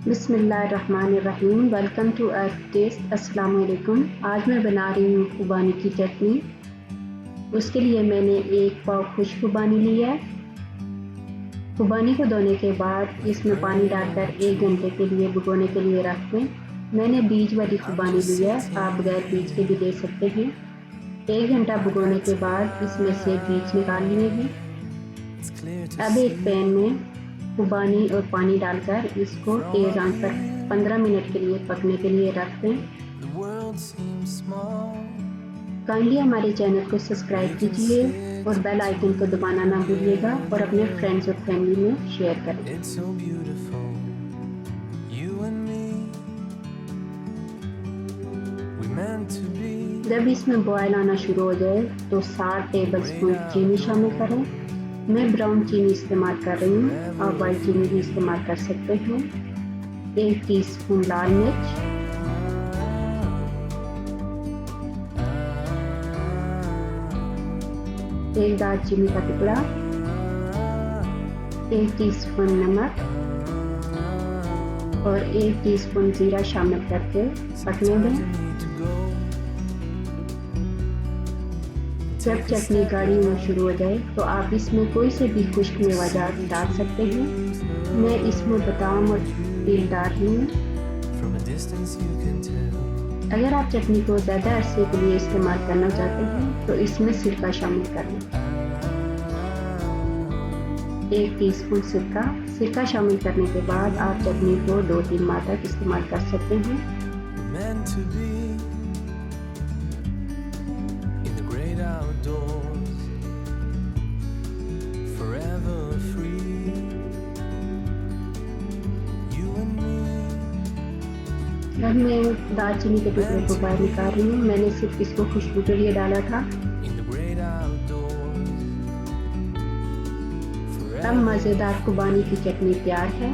बिस्मिल्लाहिर्रहमानिर्रहीम। Welcome to earth test. अस्सलाम वालेकुम। आज मैं बना रही हूँ खुबानी की चटनी। उसके लिए मैंने 1 पाव खुश्क खुबानी लिया है। खुबानी को धोने के बाद इसमें पानी डालकर 1 घंटे के लिए भिगोने के लिए रख दें। मैंने बीज वाली खुबानी ली है, आप बगैर बीज के भी ले सकते हैं। 1 घंटा भिगोने के बाद इसमें से बीज निकाल लिए हैं। अब एक पैन में खुबानी और पानी डालकर इसको तेज़ आंच पर 15 मिनट के लिए पकने के लिए रख दें। काइंडली हमारे चैनल को सब्सक्राइब कीजिए और बेल आइकन को दबाना ना भूलिएगा और अपने फ्रेंड्स और फैमिली में शेयर करें। जब इसमें बॉयल आना शुरू हो जाए तो 60 टेबल स्पून चीनी शामिल करें। मैं ब्राउन चीनी इस्तेमाल कर रही हूँ, आप वाइट चीनी भी इस्तेमाल कर सकते हैं। 1 टीस्पून लाल मिर्च, 1 दालचीनी का टुकड़ा, 1 टीस्पून नमक और 1 टीस्पून जीरा शामिल करके पकने दें। जब चटनी गाढ़ी होना शुरू हो जाए तो आप इसमें कोई से भी खुश्क मेवाजात डाल सकते हैं। मैं इसमें बादाम और तिल डाल रही हूँ। अगर आप चटनी को ज़्यादा अरसे के लिए इस्तेमाल करना चाहते हैं तो इसमें सिरका शामिल कर लें। 1 टीस्पून सिरका शामिल करने के बाद आप चटनी को 2-3 माह तक इस्तेमाल कर सकते हैं। अब मैं दालचीनी के टुकड़े को बाहर निकाल रही हूँ। मैंने सिर्फ इसको खुशबू के लिए डाला था। अब मज़ेदार खुबानी की चटनी तैयार है।